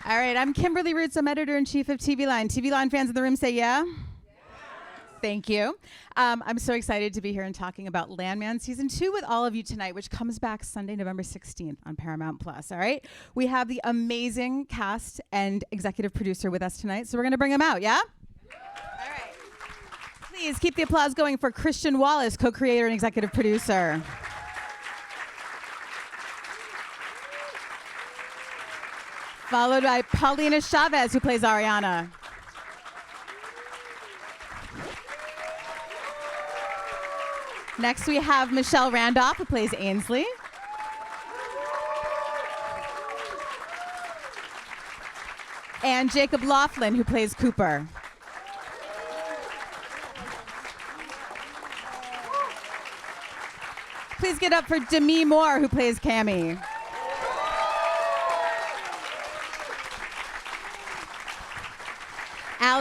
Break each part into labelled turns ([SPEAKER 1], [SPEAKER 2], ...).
[SPEAKER 1] All right, I'm Kimberly Roots. I'm editor-in-chief of TVLine. TVLine fans in the room say yeah? Thank you. I'm so excited to be here and talking about Landman Season 2 with all of you tonight, which comes back Sunday, November 16th on Paramount Plus, all right? We have the amazing cast and executive producer with us tonight, so we're going to bring him out, yeah? All right. Please keep the applause going for Christian Wallace, co-creator and executive producer. Followed by Paulina Chavez, who plays Ariana. Next, we have Michelle Randolph, who plays Ainsley. And Jacob Lofland, who plays Cooper. Please get up for Demi Moore, who plays Cammy.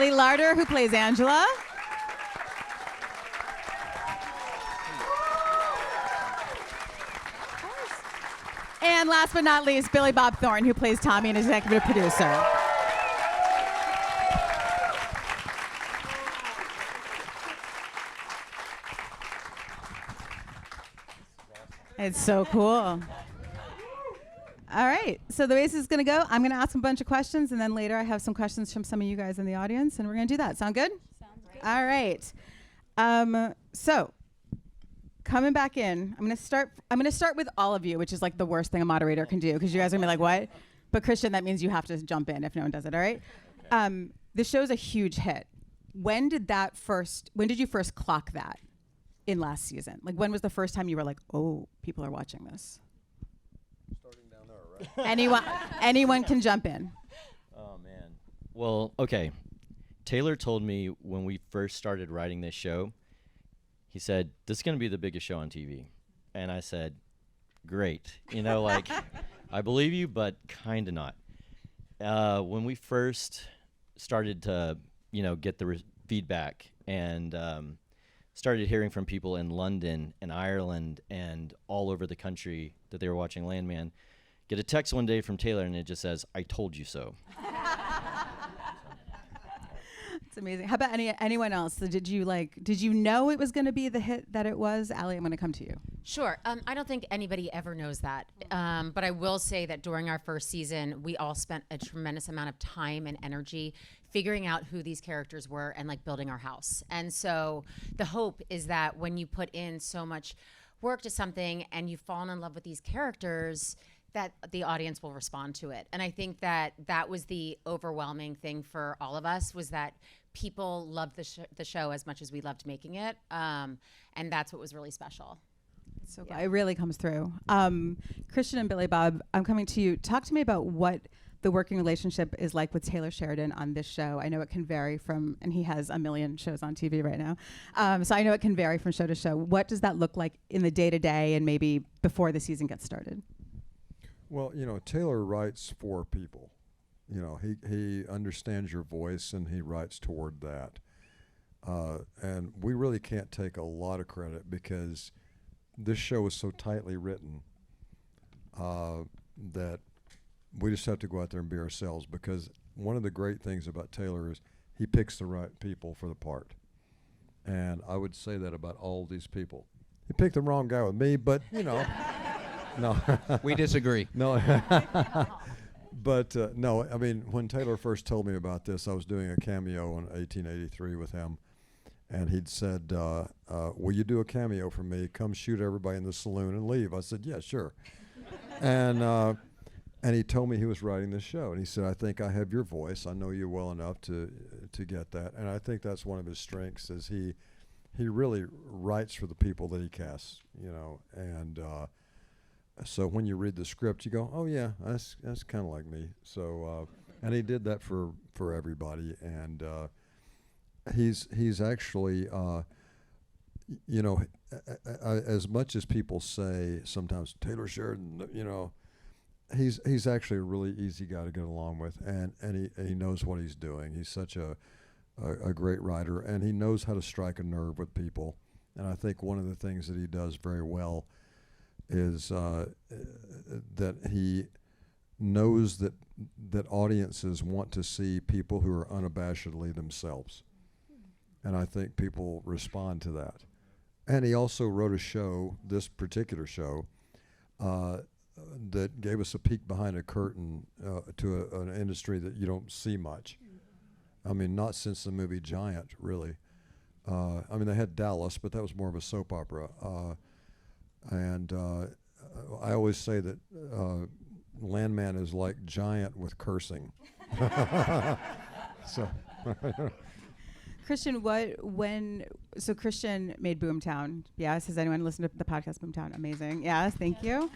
[SPEAKER 1] Larter, who plays Angela. And last but not least, Bob Thornton, who plays Tommy and executive producer. It's so cool. All right, so the way this is going to go, I'm going to ask a bunch of questions, and then later I have some questions from some of you guys in the audience, and we're going to do that. Sound good?
[SPEAKER 2] Sounds good.
[SPEAKER 1] All right. So coming back in, I'm going to start with all of you, which is like the worst thing a moderator can do, because you guys are going to be like, what? But Christian, that means you have to jump in if no one does it, all right? Okay. The show's a huge hit. When did you first clock that in last season? Like, when was the first time you were like, oh, people are watching this? Anyone can jump in.
[SPEAKER 3] Oh, man. Well, okay. Taylor told me when we first started writing this show, he said, this is going to be the biggest show on TV. And I said, great. Like, I believe you, but kind of not. When we first started to, get the feedback and started hearing from people in London and Ireland and all over the country that they were watching Landman, get a text one day from Taylor, and it just says, I told you so.
[SPEAKER 1] It's amazing. How about anyone else? So did you know it was going to be the hit that it was? Allie, I'm going to come to you.
[SPEAKER 2] Sure. I don't think anybody ever knows that. But I will say that during our first season, we all spent a tremendous amount of time and energy figuring out who these characters were and like building our house. And so the hope is that when you put in so much work to something and you've fallen in love with these characters, that the audience will respond to it. And I think that was the overwhelming thing for all of us, was that people loved the show as much as we loved making it. And that's what was really special.
[SPEAKER 1] So yeah. It really comes through. Christian and Bob, I'm coming to you. Talk to me about what the working relationship is like with Taylor Sheridan on this show. I know it can vary and he has a million shows on TV right now. So I know it can vary from show to show. What does that look like in the day-to-day and maybe before the season gets started?
[SPEAKER 4] Well, Taylor writes for people. He understands your voice and he writes toward that. And we really can't take a lot of credit because this show is so tightly written that we just have to go out there and be ourselves, because one of the great things about Taylor is he picks the right people for the part. And I would say that about all these people. He picked the wrong guy with me, but, no.
[SPEAKER 5] We disagree.
[SPEAKER 4] No. But, no, I mean, when Taylor first told me about this, I was doing a cameo in 1883 with him. And he'd said, will you do a cameo for me? Come shoot everybody in the saloon and leave. I said, yeah, sure. And he told me he was writing this show. And he said, I think I have your voice. I know you well enough to get that. And I think that's one of his strengths, is he really writes for the people that he casts, And so when you read the script, you go, oh, yeah, that's kind of like me. So, and he did that for everybody. And he's actually, as much as people say sometimes, Taylor Sheridan, he's actually a really easy guy to get along with, and he knows what he's doing. He's such a great writer, and he knows how to strike a nerve with people. And I think one of the things that he does very well is that he knows that audiences want to see people who are unabashedly themselves. And I think people respond to that. And he also wrote a show, this particular show, that gave us a peek behind a curtain to an industry that you don't see much. I mean, not since the movie Giant, really. I mean, they had Dallas, but that was more of a soap opera. I always say that Landman is like Giant with cursing. So,
[SPEAKER 1] Christian, so Christian made Boomtown. Yes, has anyone listened to the podcast Boomtown? Amazing. Yes, thank you.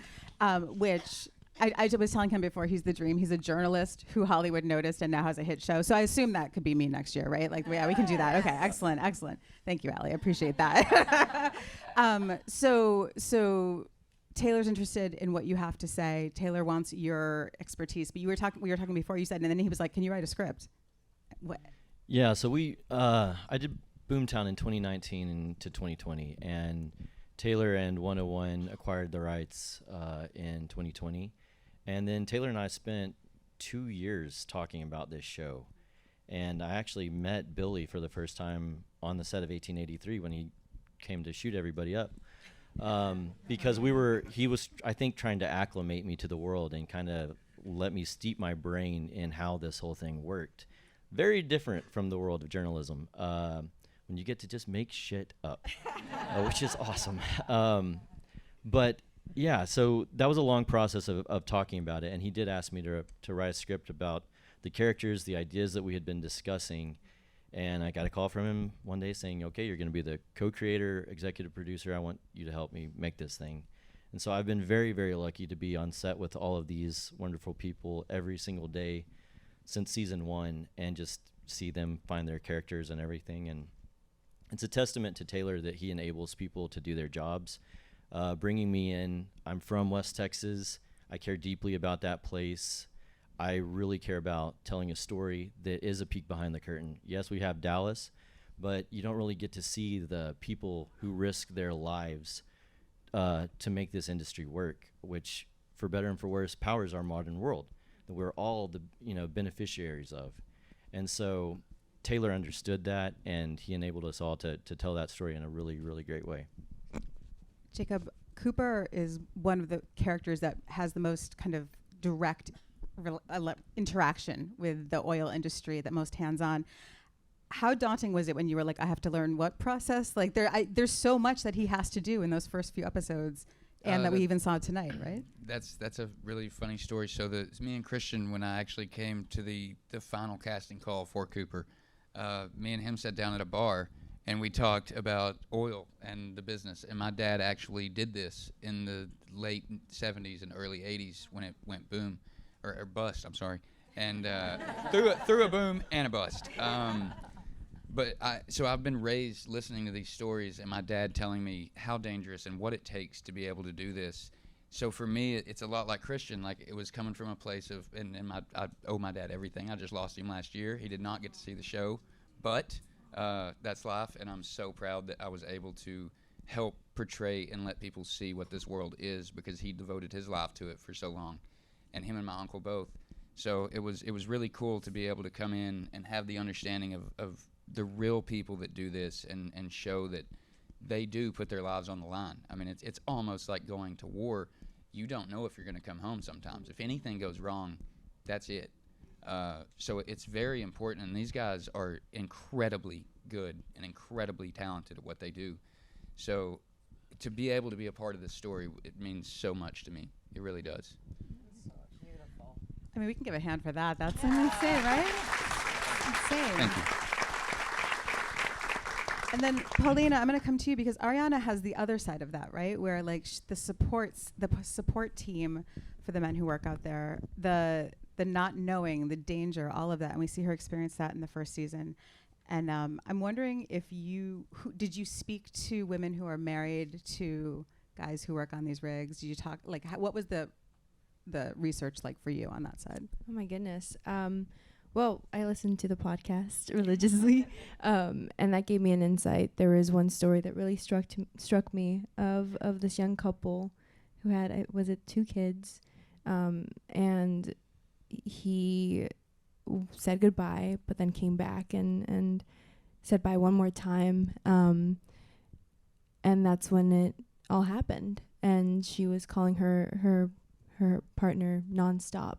[SPEAKER 1] Which I was telling him before, he's the dream. He's a journalist who Hollywood noticed and now has a hit show. So I assume that could be me next year, right? Like, yeah, we can do that. Okay, excellent. Thank you, Allie. I appreciate that. So Taylor's interested in what you have to say. Taylor wants your expertise. But we were talking before. You said, and then he was like, "Can you write a script?" What?
[SPEAKER 3] Yeah. So I did Boomtown in 2019 into 2020, and Taylor and 101 acquired the rights in 2020. And then Taylor and I spent 2 years talking about this show. And I actually met Billy for the first time on the set of 1883 when he came to shoot everybody up. Because he was, I think, trying to acclimate me to the world and kind of let me steep my brain in how this whole thing worked. Very different from the world of journalism. When you get to just make shit up, which is awesome. But yeah, so that was a long process of talking about it. And he did ask me to write a script about the characters, the ideas that we had been discussing. And I got a call from him one day saying, okay, you're going to be the co-creator, executive producer. I want you to help me make this thing. And so I've been very, very lucky to be on set with all of these wonderful people every single day since season 1 and just see them find their characters and everything. And it's a testament to Taylor that he enables people to do their jobs. Bringing me in, I'm from West Texas. I care deeply about that place. I really care about telling a story that is a peek behind the curtain. Yes, we have Dallas, but you don't really get to see the people who risk their lives to make this industry work, which, for better and for worse, powers our modern world that we're all the beneficiaries of. And so Taylor understood that, and he enabled us all to tell that story in a really, really great way.
[SPEAKER 1] Jacob, Cooper is one of the characters that has the most kind of direct interaction with the oil industry, that most hands-on. How daunting was it when you were like, I have to learn what process? Like there's so much that he has to do in those first few episodes, and that we even saw tonight, right?
[SPEAKER 5] That's a really funny story. So me and Christian, when I actually came to the final casting call for Cooper, me and him sat down at a bar and we talked about oil and the business. And my dad actually did this in the late 70s and early 80s when it went boom, or bust, I'm sorry. And through a boom and a bust. So I've been raised listening to these stories and my dad telling me how dangerous and what it takes to be able to do this. So for me, it's a lot like Christian. Like, it was coming from a place of, I owe my dad everything. I just lost him last year. He did not get to see the show, but that's life, and I'm so proud that I was able to help portray and let people see what this world is, because he devoted his life to it for so long, and him and my uncle both. So it was really cool to be able to come in and have the understanding of the real people that do this and show that they do put their lives on the line. I mean, it's almost like going to war. You don't know if you're going to come home sometimes. If anything goes wrong, that's it. So it's very important, and these guys are incredibly good and incredibly talented at what they do. So to be able to be a part of this story, it means so much to me. It really does.
[SPEAKER 1] Beautiful. I mean, we can give a hand for that. That's insane, right? Insane.
[SPEAKER 5] Thank you.
[SPEAKER 1] And then, Paulina, I'm going to come to you, because Ariana has the other side of that, right? Where like the support team for the men who work out there, the not knowing, the danger, all of that, and we see her experience that in the first season. And I'm wondering if did you speak to women who are married to guys who work on these rigs? Did you talk, like, what was the research like for you on that side?
[SPEAKER 6] Oh my goodness. Well, I listened to the podcast religiously, and that gave me an insight. There was one story that really struck me of this young couple who had, was it 2 kids? And he said goodbye, but then came back and said bye one more time. And that's when it all happened. And she was calling her partner nonstop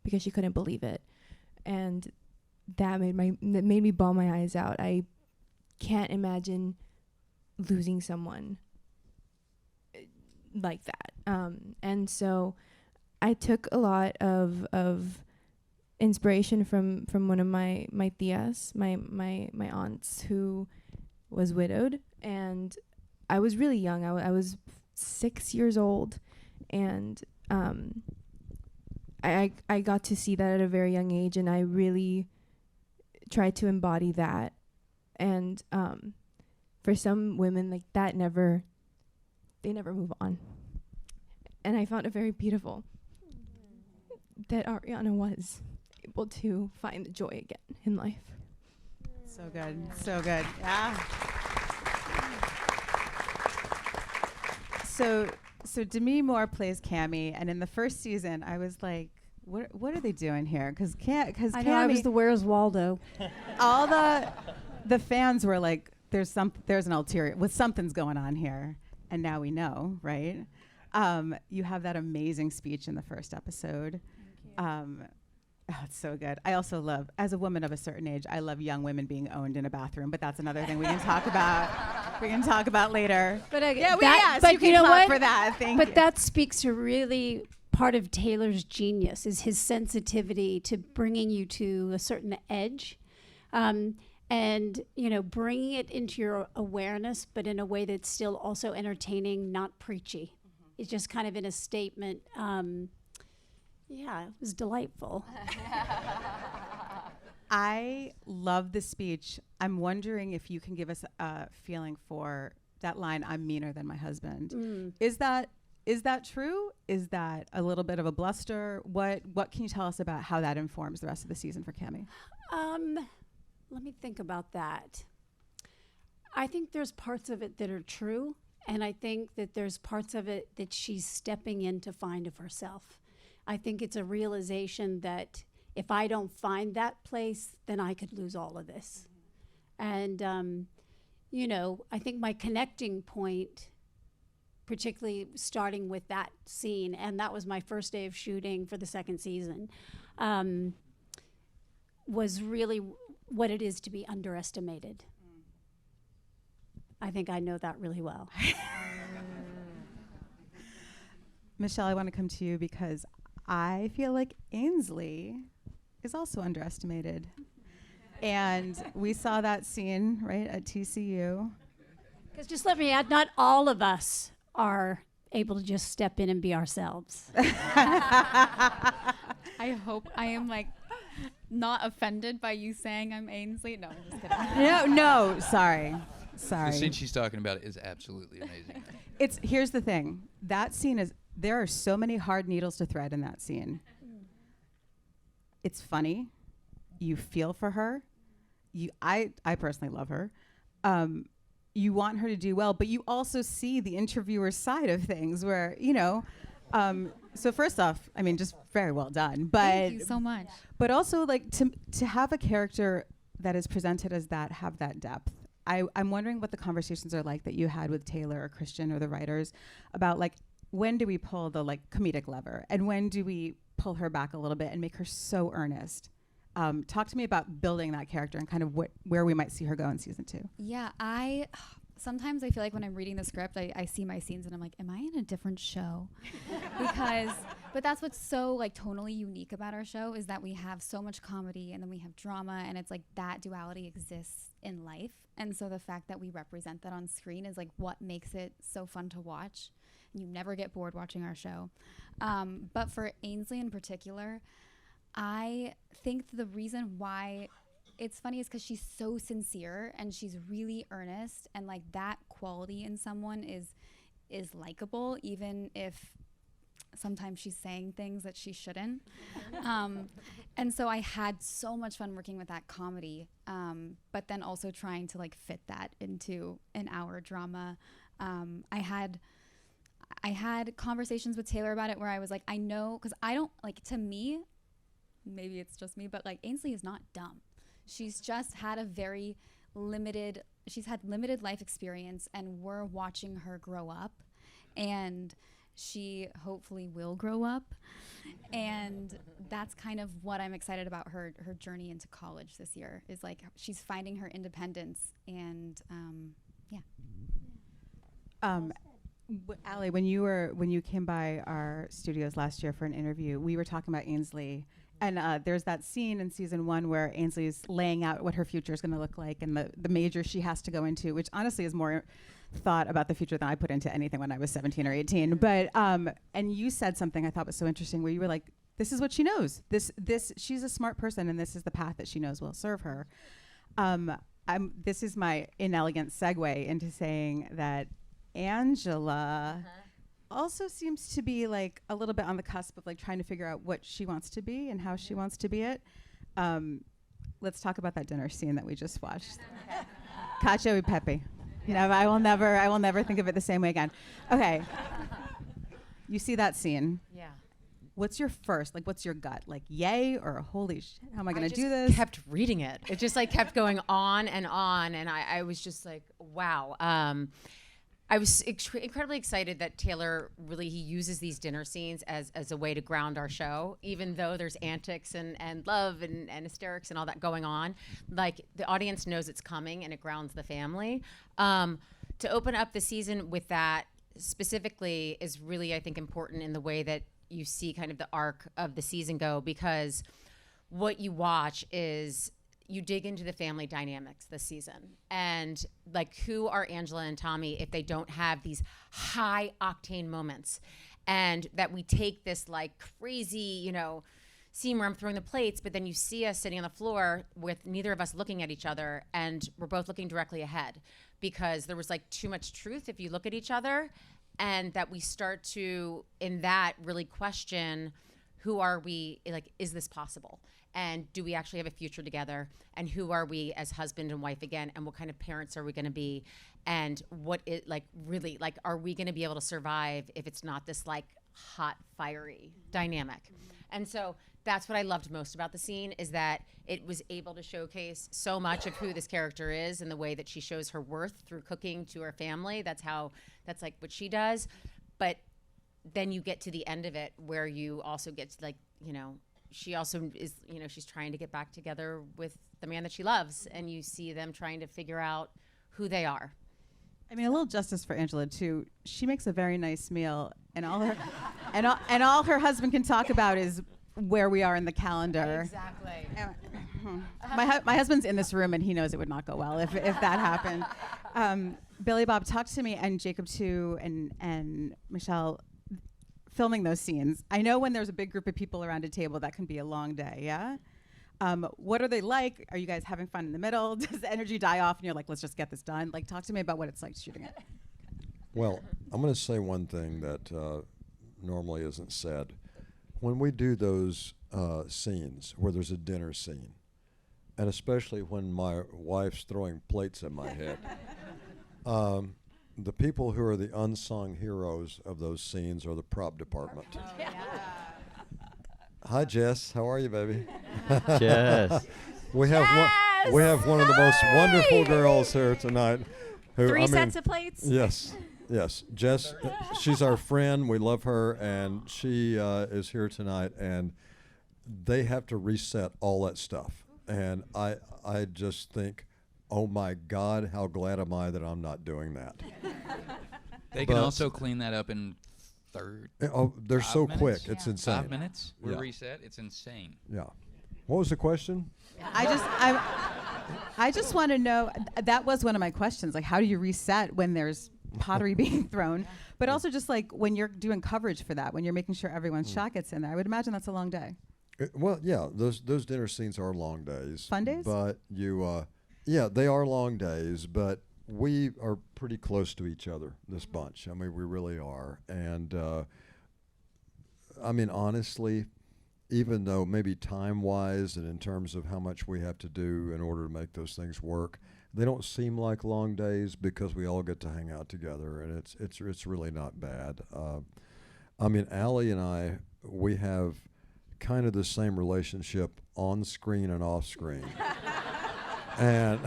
[SPEAKER 6] because she couldn't believe it. And that made me bawl my eyes out. I can't imagine losing someone like that. And so I took a lot of inspiration from one of my tias, my aunts, who was widowed, and I was really young. I was 6 years old, and I got to see that at a very young age, and I really tried to embody that. And for some women, like that, they never move on. And I found it very beautiful that Ariana was able to find the joy again in life.
[SPEAKER 1] So good. So good. Yeah. So Demi Moore plays Cammy, and in the first season, I was like, "What are they doing here?" Because
[SPEAKER 7] I know, I was the Where's Waldo.
[SPEAKER 1] all the fans were like, "There's an ulterior, something's going on here," and now we know, right? You have that amazing speech in the first episode. Oh, it's so good. I also love, as a woman of a certain age, I love young women being owned in a bathroom, but that's another thing we can talk about. We can talk about later.
[SPEAKER 7] But
[SPEAKER 1] you can clap for that. Thank you.
[SPEAKER 7] But that speaks to really part of Taylor's genius, is his sensitivity to bringing you to a certain edge, and bringing it into your awareness, but in a way that's still also entertaining, not preachy. It's just kind of in a statement. It was delightful.
[SPEAKER 1] I love the speech. I'm wondering if you can give us a feeling for that line, "I'm meaner than my husband." Is that true? Is that a little bit of a bluster? What can you tell us about how that informs the rest of the season for Cammy?
[SPEAKER 7] Let me think about that. I think there's parts of it that are true, and I think that there's parts of it that she's stepping in to find of herself. I think it's a realization that if I don't find that place, then I could lose all of this. And, I think my connecting point, particularly starting with that scene, and that was my first day of shooting for the second season, was really what it is to be underestimated. I think I know that really well.
[SPEAKER 1] Michelle, I want to come to you because I feel like Ainsley is also underestimated. And we saw that scene, right, at TCU.
[SPEAKER 7] Because just let me add, not all of us are able to just step in and be ourselves.
[SPEAKER 8] I hope I am not offended by you saying I'm Ainsley. No, I'm just kidding.
[SPEAKER 1] No, sorry.
[SPEAKER 5] The scene she's talking about is absolutely amazing.
[SPEAKER 1] Here's the thing. That scene there are so many hard needles to thread in that scene. It's funny. You feel for her. I personally love her. You want her to do well, but you also see the interviewer's side of things where, so first off, I mean, just very well done. But
[SPEAKER 8] Thank you so much.
[SPEAKER 1] But also to have a character that is presented as that, have that depth. I'm wondering what the conversations are like that you had with Taylor or Christian or the writers about when do we pull the comedic lever and when do we pull her back a little bit and make her so earnest? Talk to me about building that character and kind of where we might see her go in season 2.
[SPEAKER 8] Yeah, sometimes I feel like when I'm reading the script, I see my scenes and I'm like, am I in a different show? But that's what's so tonally unique about our show, is that we have so much comedy and then we have drama, and it's that duality exists in life. And so the fact that we represent that on screen is what makes it so fun to watch. You never get bored watching our show. But for Ainsley in particular, I think the reason why it's funny is because she's so sincere and she's really earnest, and that quality in someone is likable, even if sometimes she's saying things that she shouldn't. And so I had so much fun working with that comedy, but then also trying to fit that into an hour drama. I had conversations with Taylor about it where I was like, I know, because I don't, like, to me, maybe it's just me, but like Ainsley is not dumb. She's just had she's had limited life experience, and we're watching her grow up, and she hopefully will grow up. And that's kind of what I'm excited about her journey into college this year, is like she's finding her independence. And
[SPEAKER 1] Allie, when you came by our studios last year for an interview, we were talking about Ainsley, and there's that scene in season 1 where Ainsley's laying out what her future is going to look like and the major she has to go into, which honestly is more thought about the future than I put into anything when I was 17 or 18. But and you said something I thought was so interesting, where you were like, this is what she knows. This she's a smart person, and this is the path that she knows will serve her. This is my inelegant segue into saying that Angela also seems to be like a little bit on the cusp of like trying to figure out what she wants to be and how she wants to be it. Let's talk about that dinner scene that we just watched. Cacio e Pepe. You know, I will never think of it the same way again. Okay. You see that scene.
[SPEAKER 2] Yeah.
[SPEAKER 1] What's your first, like, what's your gut? Like, yay or holy shit, how am I going to do
[SPEAKER 2] I
[SPEAKER 1] this?
[SPEAKER 2] just kept reading it. It just like kept going on, and I was just like, wow. I was incredibly excited that Taylor he uses these dinner scenes as a way to ground our show, even though there's antics and love and hysterics and all that going on. Like, the audience knows it's coming, and it grounds the family. To open up the season with that specifically is really, I think, important in the way that you see kind of the arc of the season go, because what you watch is you dig into the family dynamics this season, and like, who are Angela and Tommy if they don't have these high octane moments, and that we take this like crazy, scene where I'm throwing the plates, but then you see us sitting on the floor with neither of us looking at each other, and we're both looking directly ahead, because there was like too much truth if you look at each other, and that we start to, in that, really question, who are we, like, is this possible? And do we actually have a future together? And who are we as husband and wife again? And what kind of parents are we going to be? And what it like really like, are we going to be able to survive if it's not this like hot, fiery dynamic? And so that's what I loved most about the scene, is that it was able to showcase so much of who this character is and the way that she shows her worth through cooking to her family. That's like what she does. But then you get to the end of it where you also get to like, she also is, she's trying to get back together with the man that she loves, and you see them trying to figure out who they are.
[SPEAKER 1] I mean, a little justice for Angela too. She makes a very nice meal, and all her and all her husband can talk about is where we are in the calendar.
[SPEAKER 2] Exactly.
[SPEAKER 1] My husband's in this room, and he knows it would not go well if that happened. Billy Bob, talk to me, and Jacob too, and Michelle. Filming those scenes, I know when there's a big group of people around a table, that can be a long day. Yeah. What are they like? Are you guys having fun in the middle? Does the energy die off and you're like, let's just get this done? Like, talk to me about what it's like shooting it.
[SPEAKER 4] Well, I'm going to say one thing that normally isn't said. When we do those scenes where there's a dinner scene, and especially when my wife's throwing plates at my head, the people who are the unsung heroes of those scenes are the prop department.
[SPEAKER 2] Oh, yeah.
[SPEAKER 4] Hi, Jess. How are you, baby?
[SPEAKER 3] Jess.
[SPEAKER 4] We have one of the most wonderful girls here tonight.
[SPEAKER 9] Three sets of plates?
[SPEAKER 4] Yes. Jess, she's our friend. We love her, and she is here tonight, and they have to reset all that stuff. And I just think, oh my God, how glad am I that I'm not doing that.
[SPEAKER 5] They can also clean that up in
[SPEAKER 4] they're so
[SPEAKER 5] minutes?
[SPEAKER 4] quick. It's insane.
[SPEAKER 5] 5 minutes? We're
[SPEAKER 4] Yeah.
[SPEAKER 5] reset. It's insane.
[SPEAKER 4] Yeah. What was the question?
[SPEAKER 1] I just want to know, that was one of my questions, like, how do you reset when there's pottery being thrown? But also just like when you're doing coverage for that, when you're making sure everyone's shot gets in there, I would imagine that's a long day.
[SPEAKER 4] Well, yeah, those dinner scenes are long days.
[SPEAKER 1] Fun days?
[SPEAKER 4] But yeah, they are long days, but we are pretty close to each other, this bunch. I mean, we really are. And I mean, honestly, even though maybe time-wise and in terms of how much we have to do in order to make those things work, they don't seem like long days because we all get to hang out together, and it's really not bad. I mean, Allie and I, we have kind of the same relationship on screen and off screen. and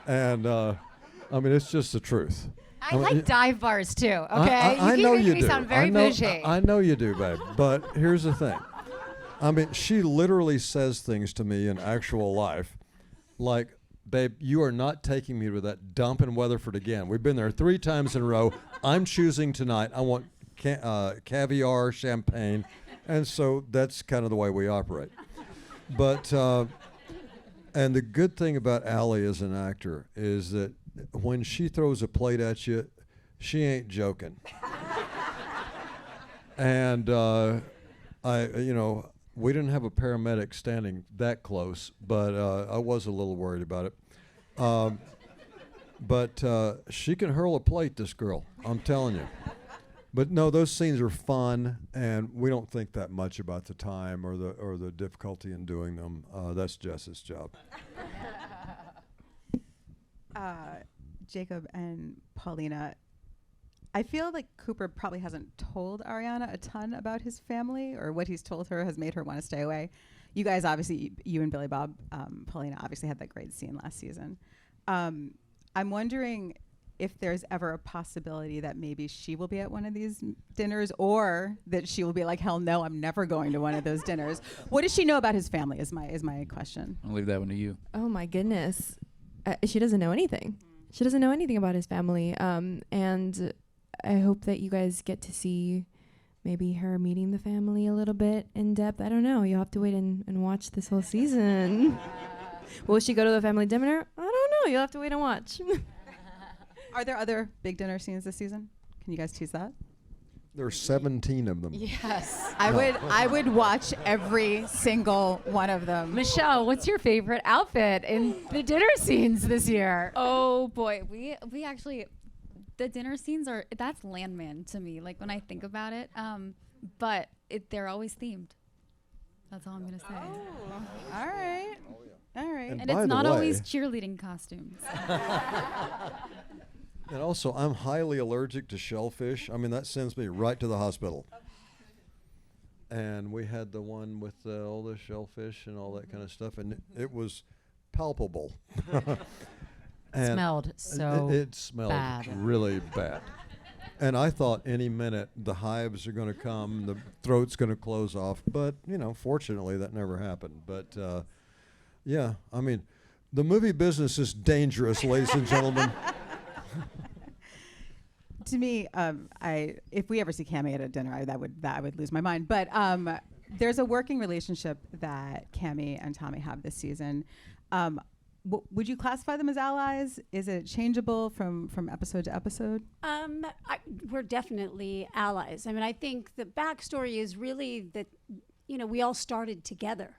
[SPEAKER 4] I mean, it's just the truth.
[SPEAKER 2] I like dive bars too. Okay,
[SPEAKER 4] I
[SPEAKER 2] you
[SPEAKER 4] know
[SPEAKER 2] keep
[SPEAKER 4] you
[SPEAKER 2] making me
[SPEAKER 4] do.
[SPEAKER 2] sound very bougie.
[SPEAKER 4] I know you do, babe. But here's the thing. I mean, she literally says things to me in actual life, like, "Babe, you are not taking me to that dump in Weatherford again. We've been there 3 times in a row. I'm choosing tonight. I want caviar, champagne," and so that's kind of the way we operate. But and the good thing about Allie as an actor is that when she throws a plate at you, she ain't joking. And we didn't have a paramedic standing that close, but I was a little worried about it. But she can hurl a plate, this girl, I'm telling you. But no, those scenes are fun, and we don't think that much about the time or the difficulty in doing them. That's Jess's job.
[SPEAKER 1] Jacob and Paulina, I feel like Cooper probably hasn't told Ariana a ton about his family, or what he's told her has made her want to stay away. You guys obviously, you and Billy Bob, Paulina obviously had that great scene last season. I'm wondering if there's ever a possibility that maybe she will be at one of these dinners, or that she will be like, hell no, I'm never going to one of those dinners. What does she know about his family is my question.
[SPEAKER 5] I'll leave that one to you.
[SPEAKER 6] Oh my goodness. She doesn't know anything. She doesn't know anything about his family. And I hope that you guys get to see maybe her meeting the family a little bit in depth. I don't know. You'll have to wait and watch this whole season. Will she go to the family dinner? I don't know. You'll have to wait and watch.
[SPEAKER 1] Are there other big dinner scenes this season? Can you guys tease that?
[SPEAKER 4] There are 17 of them.
[SPEAKER 2] Yes.
[SPEAKER 1] I would watch every single one of them.
[SPEAKER 2] Michelle, what's your favorite outfit in the dinner scenes this year?
[SPEAKER 8] Oh boy, we actually, the dinner scenes that's Landman to me. Like when I think about it, but they're always themed. That's all I'm gonna say.
[SPEAKER 1] Oh, all right. All right.
[SPEAKER 8] And
[SPEAKER 4] by
[SPEAKER 8] it's
[SPEAKER 4] the
[SPEAKER 8] not
[SPEAKER 4] way-
[SPEAKER 8] always cheerleading costumes.
[SPEAKER 4] And also, I'm highly allergic to shellfish. I mean, that sends me right to the hospital. And we had the one with all the shellfish and all that kind of stuff, and it was palpable. And
[SPEAKER 2] Smelled so
[SPEAKER 4] it smelled
[SPEAKER 2] bad.
[SPEAKER 4] really bad. And I thought any minute the hives are going to come, the throat's going to close off. But, fortunately, that never happened. But, yeah, I mean, the movie business is dangerous, ladies and gentlemen.
[SPEAKER 1] To me, if we ever see Cammy at a dinner, I would lose my mind. But there's a working relationship that Cammy and Tommy have this season. Would you classify them as allies? Is it changeable from episode to episode?
[SPEAKER 7] We're definitely allies. I mean, I think the backstory is really that, we all started together.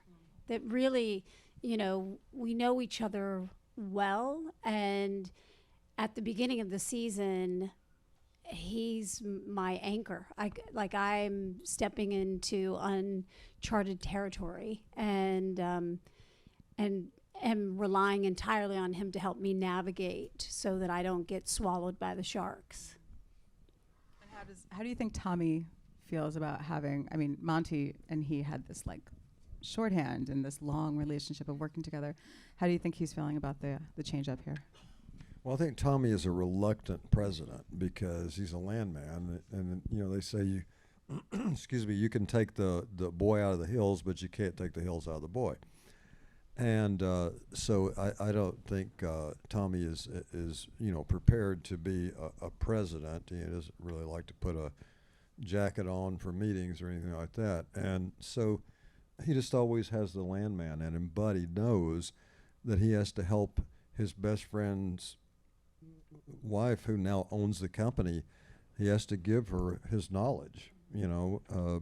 [SPEAKER 7] That really, we know each other well, and at the beginning of the season, he's my anchor. I'm stepping into uncharted territory, and am relying entirely on him to help me navigate so that I don't get swallowed by the sharks.
[SPEAKER 1] And how do you think Tommy feels about having? I mean, Monty and he had this shorthand and this long relationship of working together. How do you think he's feeling about the change up here?
[SPEAKER 4] Well, I think Tommy is a reluctant president because he's a landman, and they say you can take the boy out of the hills, but you can't take the hills out of the boy. And so I don't think Tommy is prepared to be a president. He doesn't really like to put a jacket on for meetings or anything like that. And so he just always has the landman, and Buddy knows that he has to help his best friend's wife, who now owns the company. He has to give her his knowledge,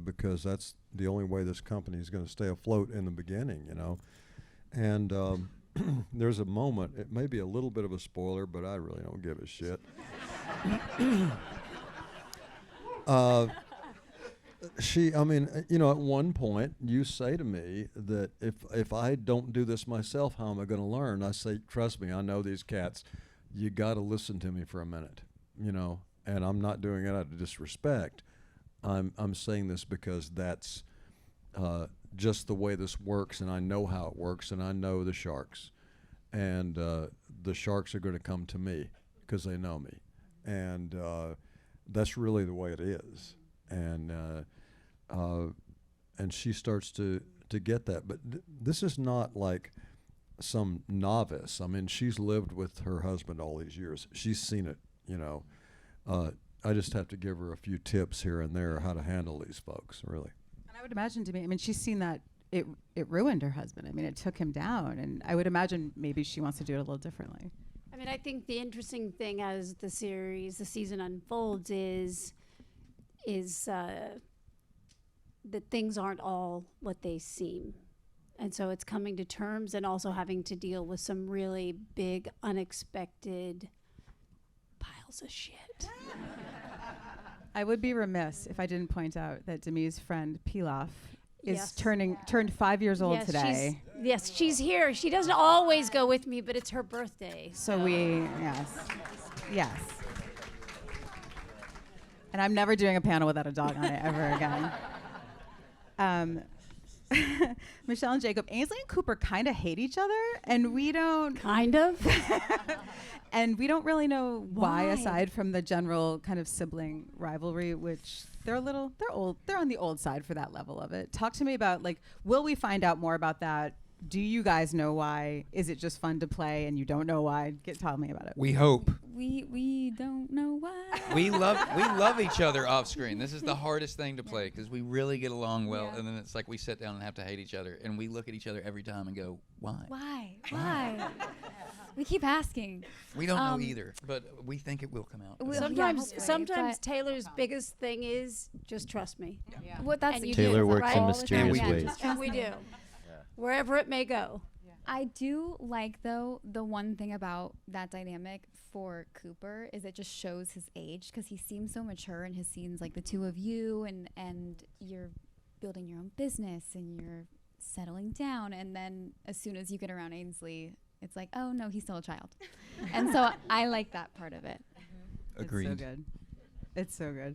[SPEAKER 4] because that's the only way this company is going to stay afloat in the beginning, And there's a moment, it may be a little bit of a spoiler, but I really don't give a shit. I mean, you know, at one point you say to me that if I don't do this myself, how am I going to learn? I say, trust me, I know these cats. You got to listen to me for a minute, you know, and I'm not doing it out of disrespect. I'm saying this because that's just the way this works, and I know how it works, and I know the sharks, and the sharks are going to come to me because they know me, and that's really the way it is, and she starts to get that, but this is not like some novice. I mean, she's lived with her husband all these years. She's seen it, you know. I just have to give her a few tips here and there how to handle these folks, really.
[SPEAKER 1] And I would imagine to me, I mean, she's seen that it ruined her husband. I mean, it took him down, and I would imagine maybe she wants to do it a little differently.
[SPEAKER 7] I mean, I think the interesting thing as the season unfolds is that things aren't all what they seem. And so it's coming to terms and also having to deal with some really big, unexpected piles of shit.
[SPEAKER 1] I would be remiss if I didn't point out that Demi's friend Pilaf is
[SPEAKER 7] Yes.
[SPEAKER 1] turned 5 years old today.
[SPEAKER 7] She's here. She doesn't always go with me, but it's her birthday.
[SPEAKER 1] So yes. And I'm never doing a panel without a dog on it ever again. Michelle and Jacob, Ainsley and Cooper kind of hate each other, and we don't.
[SPEAKER 7] Kind of.
[SPEAKER 1] And we don't really know why, aside from the general kind of sibling rivalry, which they're old. They're on the old side for that level of it. Talk to me about, like, will we find out more about that? Do you guys know why? Is it just fun to play and you don't know why? Tell me about it.
[SPEAKER 5] We hope.
[SPEAKER 8] We don't know why.
[SPEAKER 5] We love each other off screen. This is the hardest thing to play because we really get along well,
[SPEAKER 8] Yeah.
[SPEAKER 5] and then it's like we sit down and have to hate each other, and we look at each other every time and go, why?
[SPEAKER 8] Why? We keep asking.
[SPEAKER 5] We don't know either, but we think it will come out.
[SPEAKER 7] Sometimes Taylor's biggest thing is just trust me.
[SPEAKER 8] What that's
[SPEAKER 7] And you
[SPEAKER 3] Taylor
[SPEAKER 7] do,
[SPEAKER 3] works
[SPEAKER 7] right?
[SPEAKER 3] in
[SPEAKER 7] All the
[SPEAKER 3] mysterious
[SPEAKER 7] time.
[SPEAKER 3] ways.
[SPEAKER 7] And we do. Wherever it may go.
[SPEAKER 8] I do like, though, the one thing about that dynamic for Cooper is it just shows his age, because he seems so mature in his scenes, like the two of you, and you're building your own business and you're settling down, and then as soon as you get around Ainsley, it's like, oh no, he's still a child. And so I like that part of it.
[SPEAKER 5] Agreed.
[SPEAKER 1] It's so good.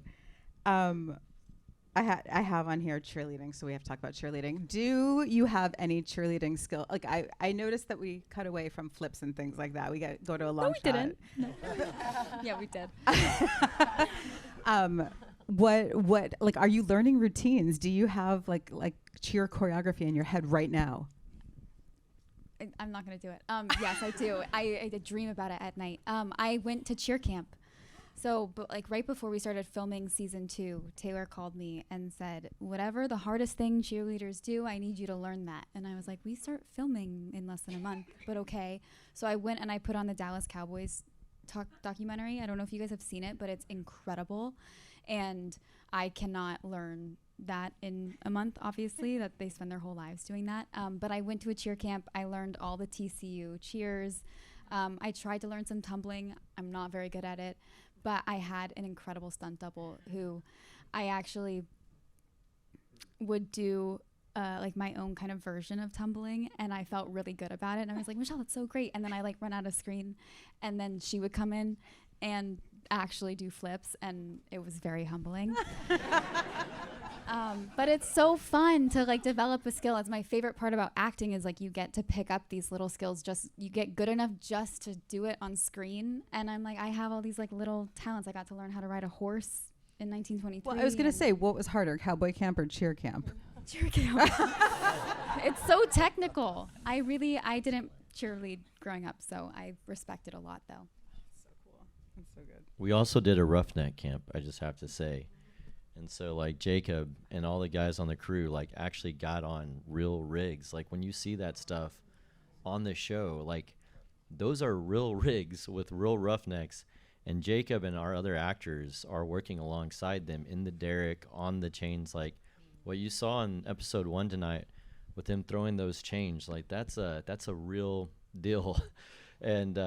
[SPEAKER 1] I have on here cheerleading, so we have to talk about cheerleading. Do you have any cheerleading skill? Like, I noticed that we cut away from flips and things like that. We go to a long shot.
[SPEAKER 8] We didn't. No. Yeah, we did.
[SPEAKER 1] What like, are you learning routines? Do you have like cheer choreography in your head right now?
[SPEAKER 8] I'm not going to do it. Yes, I do. I dream about it at night. I went to cheer camp. So, but like right before we started filming season 2, Taylor called me and said, whatever the hardest thing cheerleaders do, I need you to learn that. And I was like, we start filming in less than a month, but okay. So I went and I put on the Dallas Cowboys documentary. I don't know if you guys have seen it, but it's incredible. And I cannot learn that in a month, obviously, that they spend their whole lives doing that. But I went to a cheer camp. I learned all the TCU cheers. I tried to learn some tumbling. I'm not very good at it. But I had an incredible stunt double who I actually would do like my own kind of version of tumbling, and I felt really good about it. And I was like, Michelle, that's so great. And then I like run out of screen, and then she would come in and actually do flips, and it was very humbling. But it's so fun to like develop a skill. It's my favorite part about acting is like you get to pick up these little skills. Just you get good enough just to do it on screen. And I'm like, I have all these like little talents. I got to learn how to ride a horse in 1923.
[SPEAKER 1] Well, I was gonna say, what was harder, cowboy camp or cheer camp?
[SPEAKER 8] Cheer camp. It's so technical. I didn't cheerlead growing up, so I respect it a lot though.
[SPEAKER 1] So cool. That's so good.
[SPEAKER 3] We also did a roughneck camp, I just have to say. And so like Jacob and all the guys on the crew like actually got on real rigs. Like when you see that stuff on the show, like those are real rigs with real roughnecks, and Jacob and our other actors are working alongside them in the derrick, on the chains. Like what you saw in episode 1 tonight with them throwing those chains, like that's a real deal. And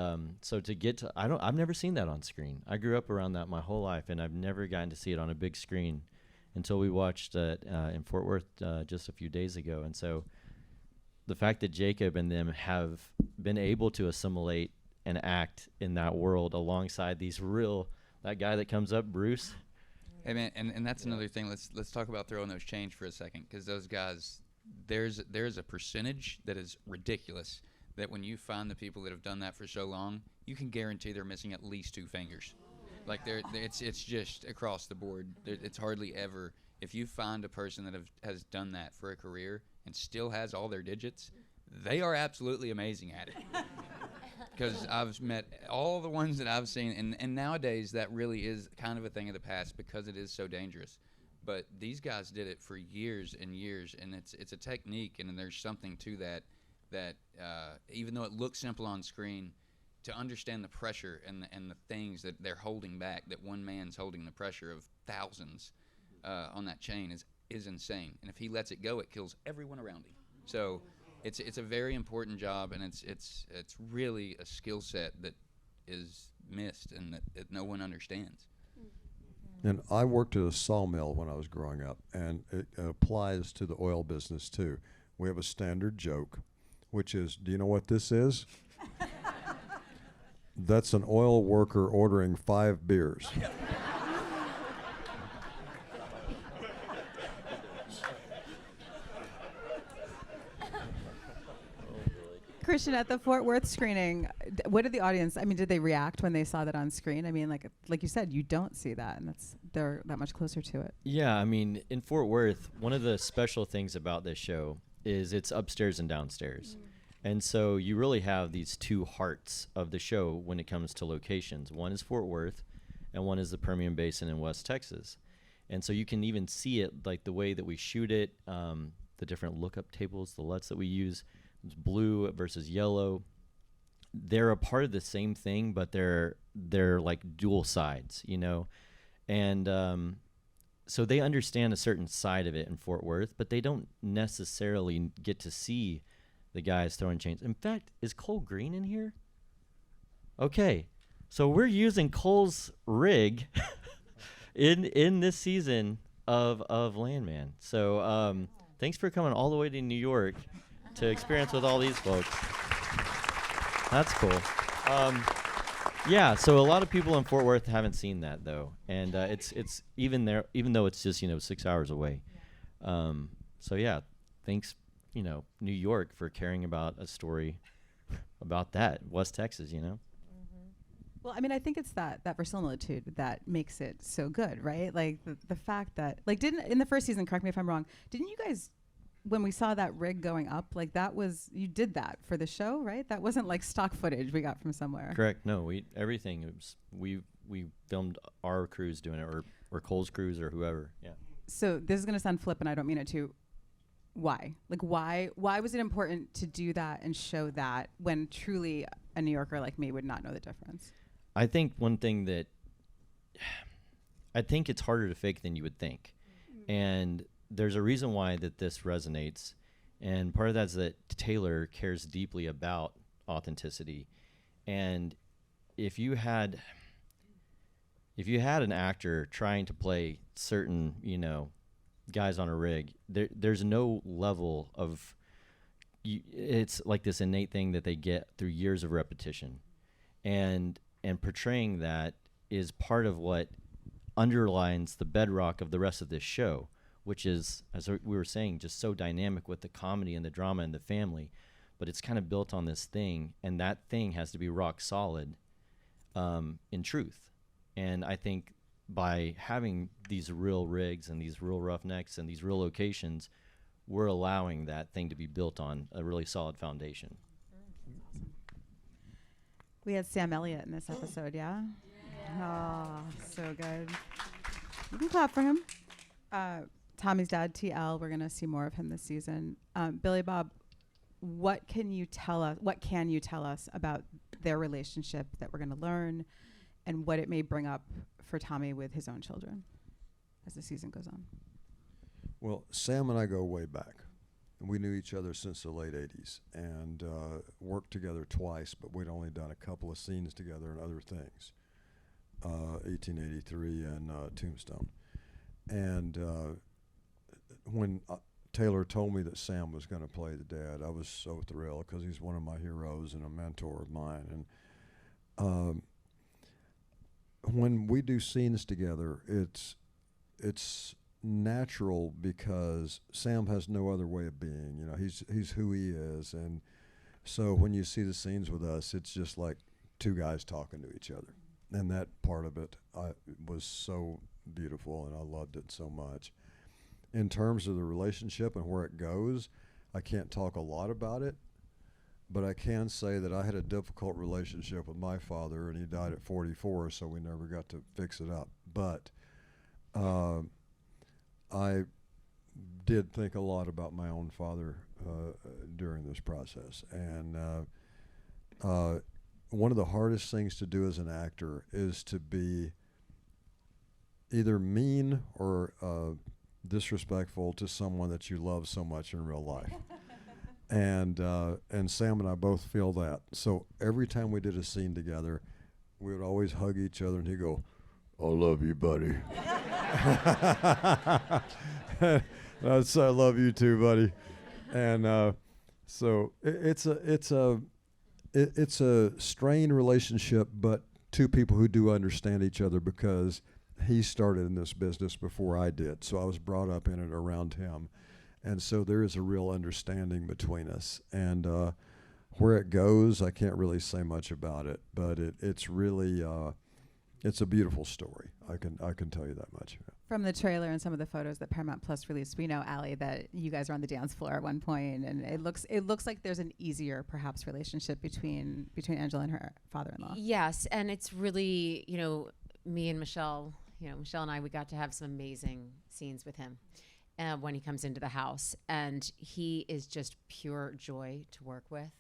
[SPEAKER 3] so to get to, I've never seen that on screen. I grew up around that my whole life, and I've never gotten to see it on a big screen. until we watched in Fort Worth just a few days ago. And so the fact that Jacob and them have been able to assimilate and act in that world alongside that guy that comes up, Bruce.
[SPEAKER 5] Hey man, and that's another thing. Let's talk about throwing those chains for a second, because those guys, there's a percentage that is ridiculous. That when you find the people that have done that for so long, you can guarantee they're missing at least 2 fingers. Like it's just across the board. It's hardly ever, if you find a person that has done that for a career and still has all their digits, they are absolutely amazing at it. Because I've met all the ones that I've seen, and nowadays that really is kind of a thing of the past because it is so dangerous. But these guys did it for years and years, and it's a technique, and there's something to that even though it looks simple on screen, to understand the pressure and the things that they're holding back, that one man's holding the pressure of thousands on that chain is insane. And if he lets it go, it kills everyone around him. So it's a very important job, and it's really a skill set that is missed and that no one understands.
[SPEAKER 4] And I worked at a sawmill when I was growing up, and it applies to the oil business too. We have a standard joke, which is, do you know what this is? That's an oil worker ordering 5 beers.
[SPEAKER 1] Christian, at the Fort Worth screening, what did the audience, I mean, did they react when they saw that on screen? I mean, like you said, you don't see that, and they're that much closer to it.
[SPEAKER 3] Yeah, I mean, in Fort Worth, one of the special things about this show is it's upstairs and downstairs. And so you really have these 2 hearts of the show when it comes to locations. One is Fort Worth, and one is the Permian Basin in West Texas. And so you can even see it, like the way that we shoot it, the different lookup tables, the LUTs that we use, blue versus yellow. They're a part of the same thing, but they're like dual sides, you know? And so they understand a certain side of it in Fort Worth, but they don't necessarily get to see the guys throwing chains. In fact, is Cole Green in here? Okay, so we're using Cole's rig in this season of Landman. So thanks for coming all the way to New York to experience with all these folks. That's cool. Yeah, so a lot of people in Fort Worth haven't seen that though, and it's even though it's just 6 hours away. So yeah, thanks New York for caring about a story about that West Texas.
[SPEAKER 1] Well, I mean, I think it's that verisimilitude that makes it so good, right? Like the fact that in the first season, correct me if I'm wrong, didn't you guys, when we saw that rig going up, you did that for the show, right? That wasn't like stock footage we got from somewhere.
[SPEAKER 3] Correct. No, we filmed our crews doing it, or Cole's crews or whoever. Yeah. So
[SPEAKER 1] this is gonna sound flippant. I don't mean it to. Why? Why was it important to do that and show that when truly a New Yorker like me would not know the difference?
[SPEAKER 3] I think one thing that I think it's harder to fake than you would think, and there's a reason why that this resonates, and part of that is that Taylor cares deeply about authenticity. And if you had an actor trying to play certain, guys on a rig, there's no level of, it's like this innate thing that they get through years of repetition. And portraying that is part of what underlines the bedrock of the rest of this show, which is, as we were saying, just so dynamic with the comedy and the drama and the family. But it's kind of built on this thing, and that thing has to be rock solid in truth. And I think by having these real rigs and these real roughnecks and these real locations, we're allowing that thing to be built on a really solid foundation.
[SPEAKER 1] We had Sam Elliott in this episode, yeah? Oh, so good. You can clap for him. Tommy's dad, TL, we're going to see more of him this season. Billy Bob, what can you tell us about their relationship that we're going to learn, and what it may bring up for Tommy with his own children as the season goes on?
[SPEAKER 4] Well, Sam and I go way back. We knew each other since the late 80s and worked together twice, but we'd only done a couple of scenes together and other things, 1883 and Tombstone. And when Taylor told me that Sam was going to play the dad, I was so thrilled because he's one of my heroes and a mentor of mine. And when we do scenes together, it's natural because Sam has no other way of being. You know, he's who he is, and so when you see the scenes with us, it's just like two guys talking to each other, and that part of it was so beautiful, and I loved it so much. In terms of the relationship and where it goes, I can't talk a lot about it, but I can say that I had a difficult relationship with my father, and he died at 44, so we never got to fix it up. But I did think a lot about my own father during this process. And one of the hardest things to do as an actor is to be either mean or disrespectful to someone that you love so much in real life. And Sam and I both feel that. So every time we did a scene together, we would always hug each other, and he'd go, "I love you, buddy." I'd say, "I love you too, buddy." And so it's a strained relationship, but two people who do understand each other, because he started in this business before I did. So I was brought up in it around him. And so there is a real understanding between us. And where it goes, I can't really say much about it, but it's really, it's a beautiful story. I can tell you that much.
[SPEAKER 1] From the trailer and some of the photos that Paramount Plus released, we know, Allie, that you guys are on the dance floor at one point, and it looks like there's an easier, perhaps, relationship between Angela and her father-in-law.
[SPEAKER 2] Yes, and it's really, me and Michelle, Michelle and I, we got to have some amazing scenes with him when he comes into the house, and he is just pure joy to work with.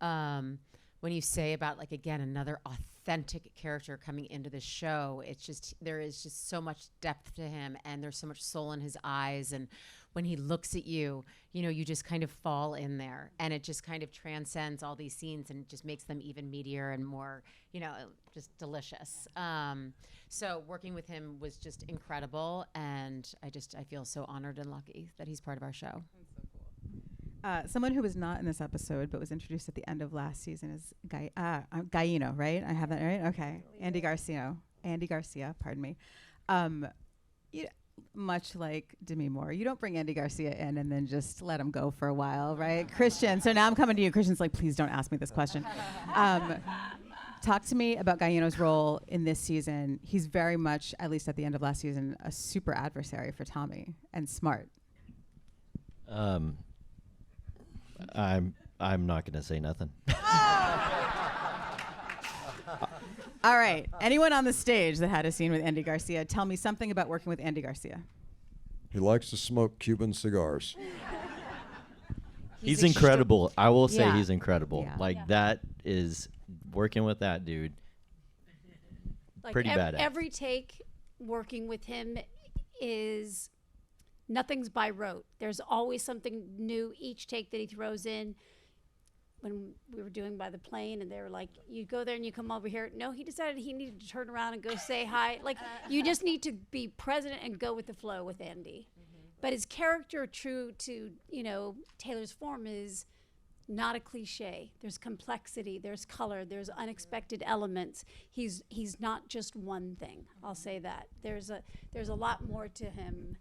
[SPEAKER 2] When you say about, like, again, another authentic character coming into the show, it's just, there is just so much depth to him, and there's so much soul in his eyes, and when he looks at you, you just kind of fall in there, and it just kind of transcends all these scenes and just makes them even meatier and more, just delicious. So working with him was just incredible, and I feel so honored and lucky that he's part of our show.
[SPEAKER 1] Someone who was not in this episode but was introduced at the end of last season is Gaino, right? I have that right? Okay. Andy Garcia, pardon me. Much like Demi Moore, you don't bring Andy Garcia in and then just let him go for a while, right? Christian, so now I'm coming to you. Christian's like, please don't ask me this question. Talk to me about Gaino's role in this season. He's very much, at least at the end of last season, a super adversary for Tommy, and smart.
[SPEAKER 3] I'm not going to say nothing.
[SPEAKER 1] All right. Anyone on the stage that had a scene with Andy Garcia, tell me something about working with Andy Garcia.
[SPEAKER 4] He likes to smoke Cuban cigars.
[SPEAKER 3] He's incredible. I will say he's incredible.
[SPEAKER 1] Yeah.
[SPEAKER 3] That is, working with that dude, pretty badass.
[SPEAKER 7] Every take working with him is, nothing's by rote. There's always something new each take that he throws in. When we were doing By the Plane, and they were like, you go there and you come over here. No, he decided he needed to turn around and go say hi. Like, you just need to be present and go with the flow with Andy. Mm-hmm. But his character, true to, Taylor's form, is not a cliche. There's complexity, there's color, there's unexpected elements. He's not just one thing. I'll say that. There's a lot more to him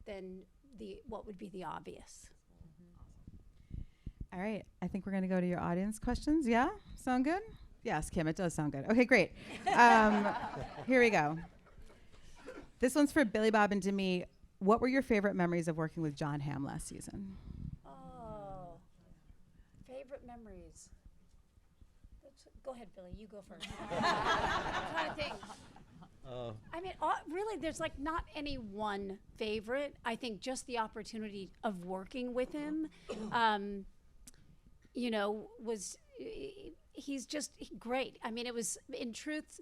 [SPEAKER 7] than what would be the obvious.
[SPEAKER 1] All right. I think we're going to go to your audience questions. Yeah? Sound good? Yes, Kim, it does sound good. Okay, great. Here we go. This one's for Billy Bob and Demi. What were your favorite memories of working with John Hamm last season?
[SPEAKER 7] Oh, favorite memories. Go ahead, Billy. You go first. I'm trying to think. I mean, really, there's like not any one favorite. I think just the opportunity of working with him, he's just great. I mean, it was, in truth,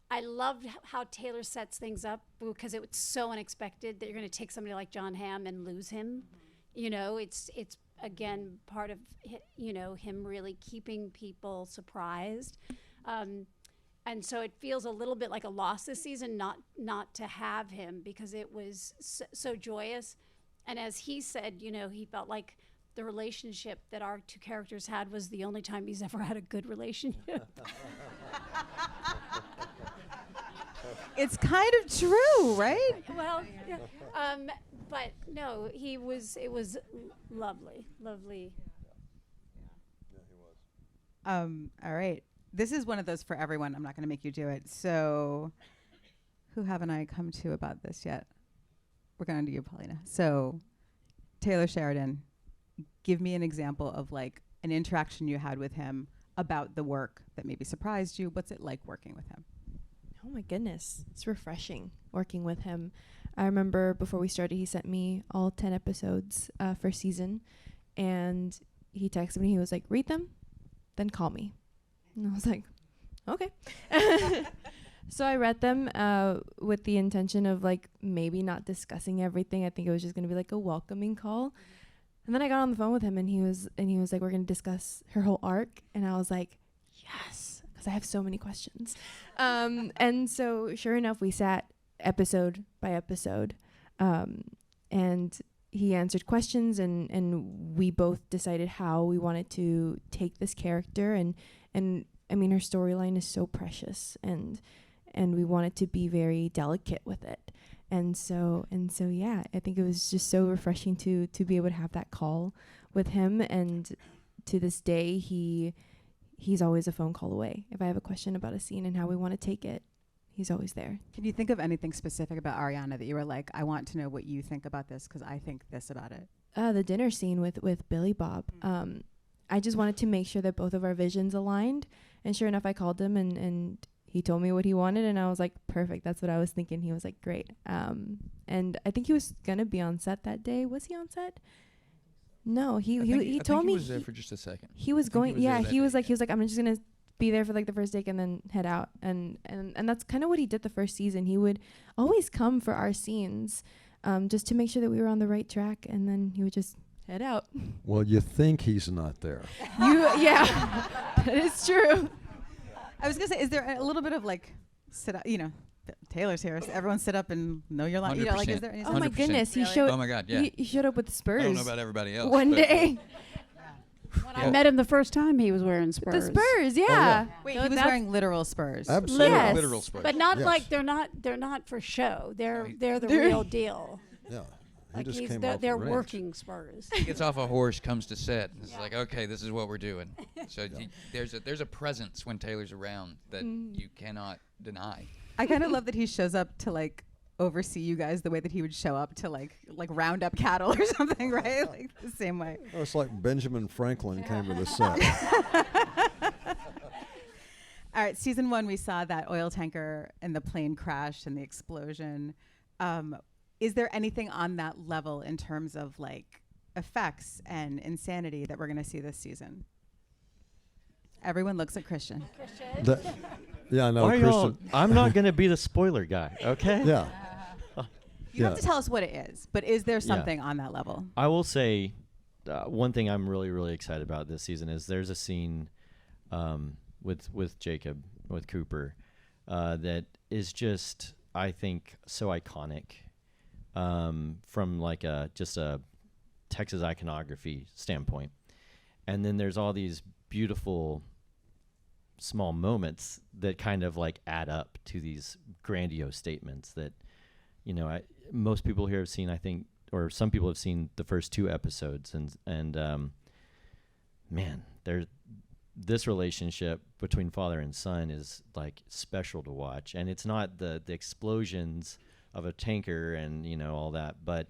[SPEAKER 7] I loved how Taylor sets things up, because it was so unexpected that you're going to take somebody like John Hamm and lose him. It's again part of him really keeping people surprised. And so it feels a little bit like a loss this season not to have him, because it was so joyous. And as he said, you know, he felt like the relationship that our two characters had was the only time he's ever had a good relationship.
[SPEAKER 1] It's kind of true, right?
[SPEAKER 7] Well, yeah. But no, it was lovely.
[SPEAKER 1] All right. This is one of those for everyone. I'm not going to make you do it. So, who haven't I come to about this yet? We're going to do you, Paulina. So, Taylor Sheridan, give me an example of like an interaction you had with him about the work that maybe surprised you. What's it like working with him?
[SPEAKER 6] Oh my goodness, it's refreshing working with him. I remember before we started, he sent me all 10 episodes for season, and he texted me. He was like, "Read them, then call me." And I was like, "Okay." So I read them with the intention of like maybe not discussing everything. I think it was just gonna be like a welcoming call. And then I got on the phone with him, and he was like, "We're gonna discuss her whole arc," and I was like, "Yes," because I have so many questions. And so sure enough, we sat episode by episode, and he answered questions, and we both decided how we wanted to take this character, and I mean, her storyline is so precious, and we wanted to be very delicate with it. And so yeah, I think it was just so refreshing to be able to have that call with him. And to this day, he's always a phone call away. If I have a question about a scene and how we want to take it, he's always there.
[SPEAKER 1] Can you think of anything specific about Ariana that you were like, I want to know what you think about this because I think this about it?
[SPEAKER 6] The dinner scene with Billy Bob. I just wanted to make sure that both of our visions aligned. And sure enough, I called him and he told me what he wanted, and I was like, perfect. That's what I was thinking. He was like, great. And I think he was gonna be on set that day. Was he on set? No, he told me
[SPEAKER 5] he was there for just a second.
[SPEAKER 6] He was going. He was like, I'm just gonna be there for like the first day and then head out. And that's kind of what he did the first season. He would always come for our scenes, just to make sure that we were on the right track, and then he would just head out.
[SPEAKER 4] Well, you think he's not there.
[SPEAKER 6] Yeah, that is true.
[SPEAKER 1] I was gonna say, is there a little bit of like sit up, you know, Taylor's here, so everyone sit up and know your line. You know, like, is there any?
[SPEAKER 6] Oh my
[SPEAKER 5] 100%.
[SPEAKER 6] goodness, he
[SPEAKER 1] Really?
[SPEAKER 6] showed.
[SPEAKER 5] Oh my God, yeah.
[SPEAKER 6] He showed up with Spurs.
[SPEAKER 5] I don't know about everybody else.
[SPEAKER 6] One
[SPEAKER 5] but
[SPEAKER 6] day.
[SPEAKER 7] When I met him the first time, he was wearing Spurs.
[SPEAKER 6] The Spurs, yeah.
[SPEAKER 1] Wait,
[SPEAKER 7] No,
[SPEAKER 1] he was
[SPEAKER 7] that's-
[SPEAKER 1] wearing literal Spurs.
[SPEAKER 4] Absolutely.
[SPEAKER 6] Yes.
[SPEAKER 5] literal Spurs.
[SPEAKER 7] But not
[SPEAKER 4] Yes.
[SPEAKER 7] like they're not for show. They're the
[SPEAKER 6] They're-
[SPEAKER 7] real deal.
[SPEAKER 4] Yeah. He
[SPEAKER 7] Like
[SPEAKER 4] just
[SPEAKER 7] he's
[SPEAKER 4] came
[SPEAKER 7] they're,
[SPEAKER 4] off
[SPEAKER 7] they're
[SPEAKER 4] the range.
[SPEAKER 7] working Spurs.
[SPEAKER 5] He gets off a horse, comes to set. And it's like, okay, this is what we're doing. So there's a presence when Taylor's around that you cannot deny.
[SPEAKER 1] I kind of love that he shows up to like oversee you guys the way that he would show up to like round up cattle or something, right? Like the same way.
[SPEAKER 4] Oh, it's like Benjamin Franklin came to the set.
[SPEAKER 1] All right, season 1, we saw that oil tanker and the plane crash and the explosion. Is there anything on that level in terms of like effects and insanity that we're going to see this season? Everyone looks at Christian.
[SPEAKER 4] Yeah, I know.
[SPEAKER 3] Why y'all-
[SPEAKER 4] Christian.
[SPEAKER 3] I'm not going to be the spoiler guy, okay?
[SPEAKER 4] Yeah.
[SPEAKER 1] You don't have
[SPEAKER 4] Yeah.
[SPEAKER 1] to tell us what it is, but is there something on that level?
[SPEAKER 3] I will say one thing I'm really, really excited about this season is there's a scene with Jacob, with Cooper, that is just, I think, so iconic from like just a Texas iconography standpoint. And then there's all these beautiful small moments that kind of like add up to these grandiose statements that, you know, most people here have seen, I think, or some people have seen the first 2 episodes, and man, this relationship between father and son is like special to watch. And it's not the explosions of a tanker and, you know, all that, but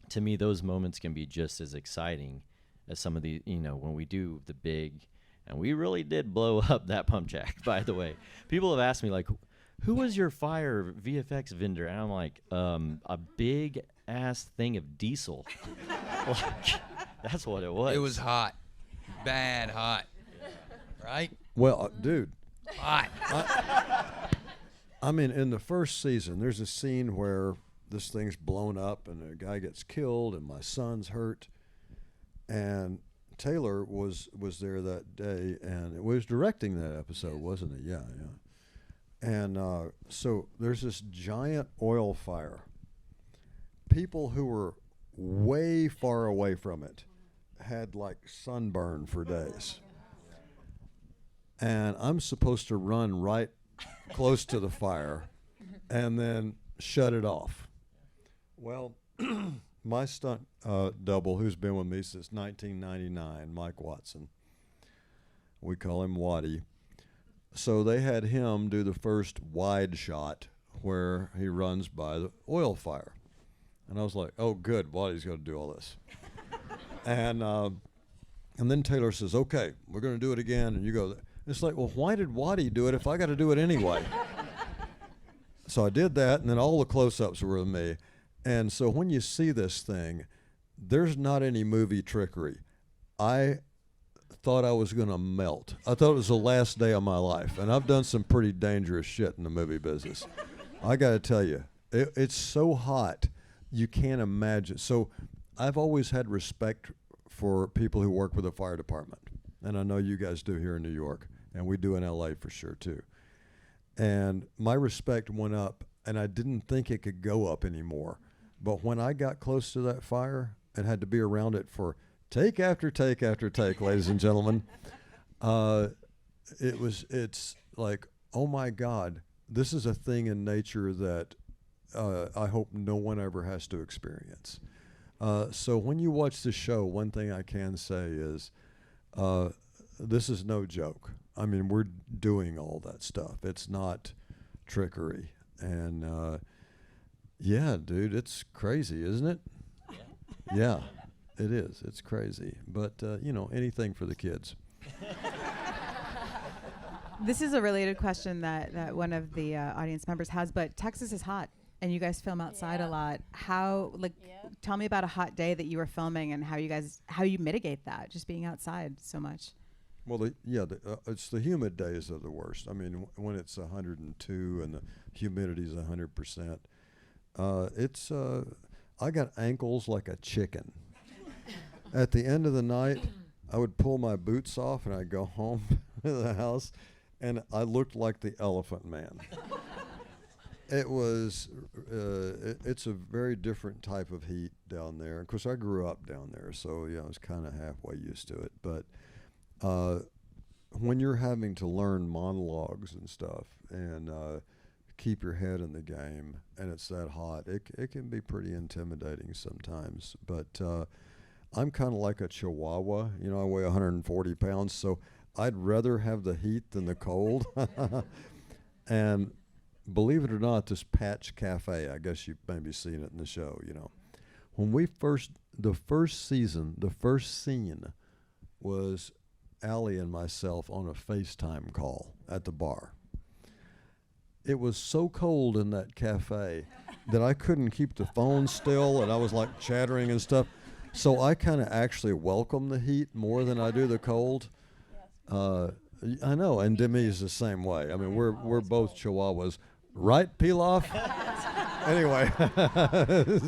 [SPEAKER 3] to me those moments can be just as exciting as some of the, you know, when we do the big, and we really did blow up that pump jack, by the way. People have asked me like, who was your fire VFX vendor? And I'm like, a big ass thing of diesel. Like, that's what it was.
[SPEAKER 5] It was hot, bad hot, right?
[SPEAKER 4] Well, dude,
[SPEAKER 5] Hot.
[SPEAKER 4] I mean, in the first season, there's a scene where this thing's blown up and a guy gets killed and my son's hurt. And Taylor was there that day and was directing that episode, wasn't he? Yeah. And so there's this giant oil fire. People who were way far away from it had like sunburn for days. And I'm supposed to run right close to the fire and then shut it off. Well, my stunt double, who's been with me since 1999, Mike Watson, we call him Waddy. So they had him do the first wide shot where he runs by the oil fire. And I was like, oh, good, Waddy's going to do all this. And then Taylor says, okay, we're going to do it again. And you go, it's like, well, why did Waddy do it if I got to do it anyway? So I did that, and then all the close-ups were of me. And so when you see this thing, there's not any movie trickery. I thought I was going to melt. I thought it was the last day of my life. And I've done some pretty dangerous shit in the movie business. I got to tell you, it's so hot, you can't imagine. So I've always had respect for people who work with the fire department. And I know you guys do here in New York, and we do in LA for sure too. And my respect went up, and I didn't think it could go up anymore. But when I got close to that fire and had to be around it for take after take after take, ladies and gentlemen, it's like, oh my God, this is a thing in nature that I hope no one ever has to experience. So when you watch the show, one thing I can say is this is no joke. I mean, we're doing all that stuff. It's not trickery. And yeah, dude, it's crazy, isn't it? Yeah, it is. It's crazy. But, anything for the kids.
[SPEAKER 1] This is a related question that one of the audience members has, but Texas is hot. And you guys film outside a lot. Tell me about a hot day that you were filming and how you mitigate that, just being outside so much.
[SPEAKER 4] Well, it's the humid days are the worst. I mean, when it's 102 and the humidity is 100%, I got ankles like a chicken. At the end of the night, I would pull my boots off and I'd go home to the house, and I looked like the Elephant Man. It was, it's a very different type of heat down there. Of course, I grew up down there, so I was kind of halfway used to it. But when you're having to learn monologues and stuff and keep your head in the game, and it's that hot, it can be pretty intimidating sometimes. But I'm kind of like a chihuahua. I weigh 140 pounds, so I'd rather have the heat than the cold. And believe it or not, this Patch Cafe, I guess you've maybe seen it in the show, When the first scene was Allie and myself on a FaceTime call at the bar. It was so cold in that cafe that I couldn't keep the phone still, and I was like chattering and stuff. So I kind of actually welcome the heat more than I do the cold. I know, and Demi is the same way. I mean, we're both Chihuahuas. Right, Pilaf? Anyway,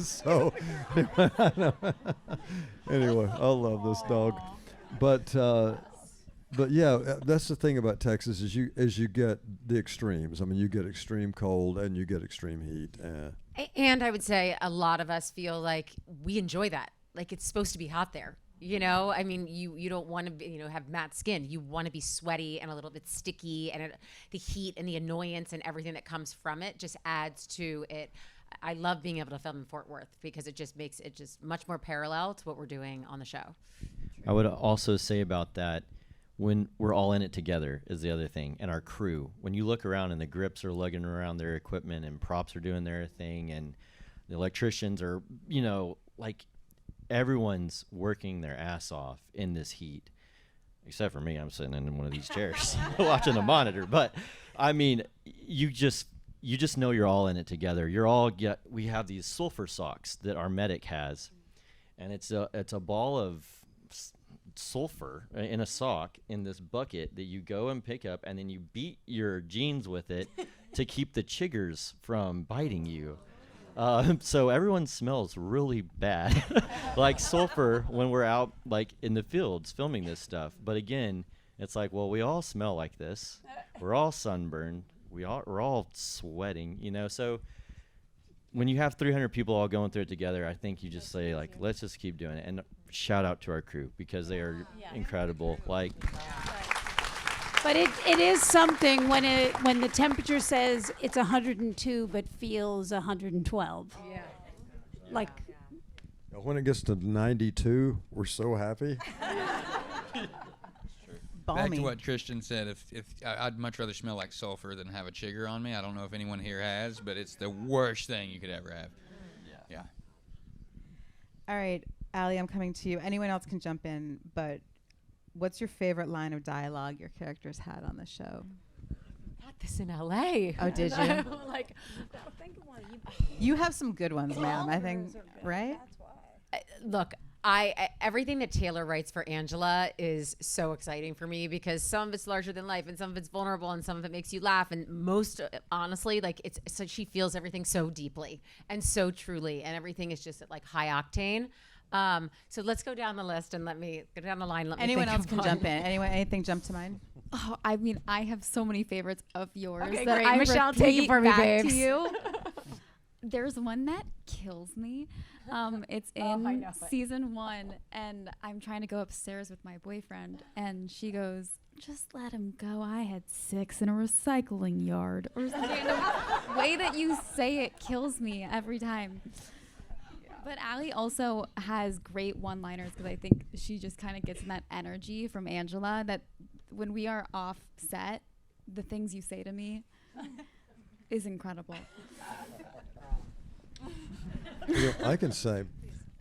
[SPEAKER 4] so anyway, I love this dog. But yeah, that's the thing about Texas is you get the extremes. I mean, you get extreme cold and you get extreme heat.
[SPEAKER 2] And I would say a lot of us feel like we enjoy that. Like it's supposed to be hot there. I mean, you don't want to be, have matte skin. You want to be sweaty and a little bit sticky, and the heat and the annoyance and everything that comes from it just adds to it. I love being able to film in Fort Worth because it just makes it just much more parallel to what we're doing on the show.
[SPEAKER 3] I would also say about that, when we're all in it together is the other thing, and our crew. When you look around and the grips are lugging around their equipment and props are doing their thing and the electricians are, like everyone's working their ass off in this heat, except for me. I'm sitting in one of these chairs watching the monitor. But I mean, you just know you're all in it together. We have these sulfur socks that our medic has, and it's a ball of sulfur in a sock in this bucket that you go and pick up, and then you beat your jeans with it to keep the chiggers from biting you. So everyone smells really bad, like sulfur when we're out like in the fields filming this stuff. But again, it's like, well, we all smell like this. We're all sunburned. we're all sweating, you know. So when you have 300 people all going through it together, I think you just say like, let's just keep doing it. And shout out to our crew because they are incredible. Like,
[SPEAKER 7] But it is something when the temperature says it's 102 but feels 112. Yeah. Like
[SPEAKER 4] When it gets to 92, we're so happy.
[SPEAKER 5] Back
[SPEAKER 1] Balmy.
[SPEAKER 5] to what Christian said, if I'd much rather smell like sulfur than have a chigger on me. I don't know if anyone here has, but it's the worst thing you could ever have. Yeah.
[SPEAKER 1] All right, Allie, I'm coming to you. Anyone else can jump in, but what's your favorite line of dialogue your characters had on the show?
[SPEAKER 2] Got this in LA.
[SPEAKER 1] Oh, did you?
[SPEAKER 2] Like,
[SPEAKER 7] think of one.
[SPEAKER 1] You have some good ones, ma'am, I think, right?
[SPEAKER 2] look, everything that Taylor writes for Angela is so exciting for me because some of it's larger than life and some of it's vulnerable and some of it makes you laugh, and most honestly, like, it's so she feels everything so deeply and so truly, and everything is just at like high octane. So let's go down the list and let me go down the line.
[SPEAKER 1] Anyone else can jump in. Anything jump to mind?
[SPEAKER 8] Oh, I mean, I have so many favorites of yours.
[SPEAKER 9] Okay,
[SPEAKER 8] that
[SPEAKER 9] great.
[SPEAKER 8] I
[SPEAKER 9] Michelle, take it
[SPEAKER 8] repeat
[SPEAKER 9] from me,
[SPEAKER 8] back
[SPEAKER 9] babes.
[SPEAKER 8] to you. There's one that kills me. It's in season 1, and I'm trying to go upstairs with my boyfriend, and she goes, "Just let him go. I had 6 in a recycling yard." Or something. The way that you say it kills me every time. But Allie also has great one-liners because I think she just kind of gets in that energy from Angela that when we are off set, the things you say to me is incredible.
[SPEAKER 4] You know, I can say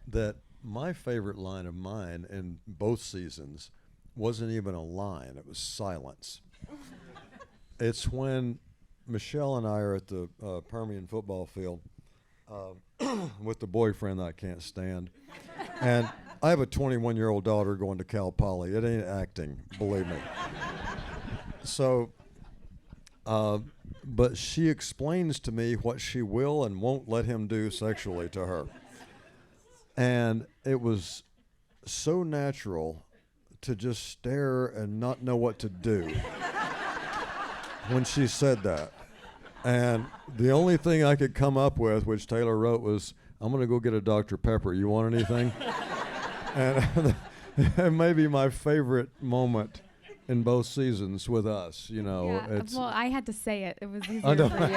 [SPEAKER 4] that my favorite line of mine in both seasons wasn't even a line, it was silence. It's when Michelle and I are at the Permian football field with the boyfriend that I can't stand. And I have a 21-year-old daughter going to Cal Poly. It ain't acting, believe me. So, but she explains to me what she will and won't let him do sexually to her. And it was so natural to just stare and not know what to do when she said that. And the only thing I could come up with, which Taylor wrote, was, "I'm going to go get a Dr. Pepper. You want anything?" And it may be my favorite moment in both seasons with us, you know.
[SPEAKER 8] Yeah,
[SPEAKER 4] It's,
[SPEAKER 8] well, I had to say it. It was
[SPEAKER 4] I
[SPEAKER 8] easier
[SPEAKER 4] know.
[SPEAKER 8] for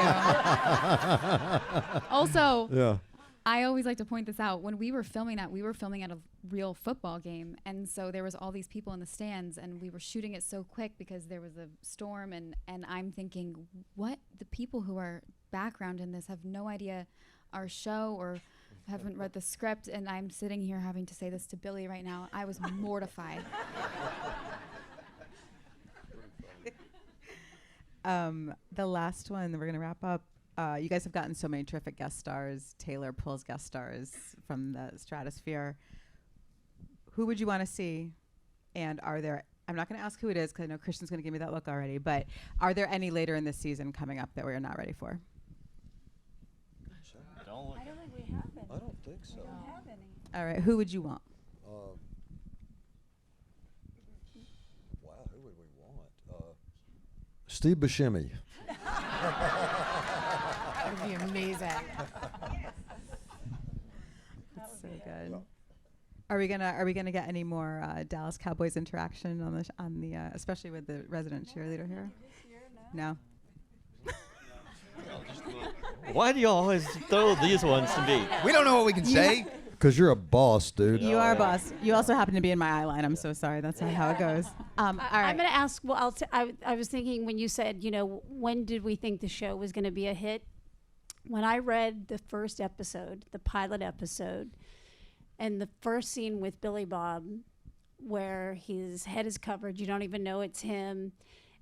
[SPEAKER 8] you. Also,
[SPEAKER 4] yeah.
[SPEAKER 8] I always like to point this out. When we were filming that, we were filming at a real football game. And so there was all these people in the stands, and we were shooting it so quick because there was a storm. And I'm thinking, what? The people who are background in this have no idea our show or haven't read the script. And I'm sitting here having to say this to Billy right now. I was mortified.
[SPEAKER 1] The last one that we're going to wrap up. You guys have gotten so many terrific guest stars. Taylor pulls guest stars from the stratosphere. Who would you want to see? And are there, I'm not going to ask who it is because I know Christian's going to give me that look already, but are there any later in this season coming up that we're not ready for?
[SPEAKER 7] I don't think we have any.
[SPEAKER 4] I don't think so.
[SPEAKER 7] We don't have any.
[SPEAKER 1] All right, who would you want?
[SPEAKER 4] Wow, who would we want? Steve Buscemi.
[SPEAKER 2] That would be amazing.
[SPEAKER 1] That's so good. Are we gonna get any more Dallas Cowboys interaction on the especially with the resident cheerleader here? No.
[SPEAKER 3] why do you always throw these ones to me?
[SPEAKER 5] We don't know what we can say.
[SPEAKER 4] Because you're a boss, dude.
[SPEAKER 1] You are a boss. You also happen to be in my eye line. I'm so sorry. That's not how it goes. All right.
[SPEAKER 7] I'm going to ask. Well, I was thinking when you said, you know, when did we think the show was going to be a hit? When I read the first episode, the pilot episode, and the first scene with Billy Bob, where his head is covered, you don't even know it's him,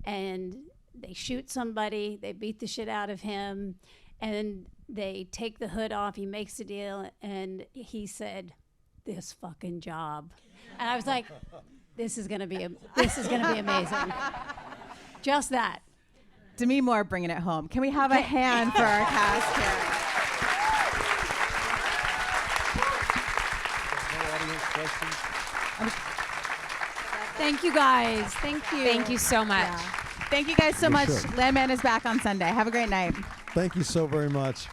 [SPEAKER 7] and they shoot somebody, they beat the shit out of him, and they take the hood off, he makes a deal, and he said, "This fucking job." And I was like, this is gonna be amazing. Just that.
[SPEAKER 1] Demi Moore bringing it home. Can we have a hand for our cast here?
[SPEAKER 7] Thank you guys. Thank you.
[SPEAKER 2] Thank you so much.
[SPEAKER 1] Yeah. Thank you guys so
[SPEAKER 4] We
[SPEAKER 1] much.
[SPEAKER 4] should.
[SPEAKER 1] Landman is back on Sunday. Have a great night.
[SPEAKER 4] Thank you so very much.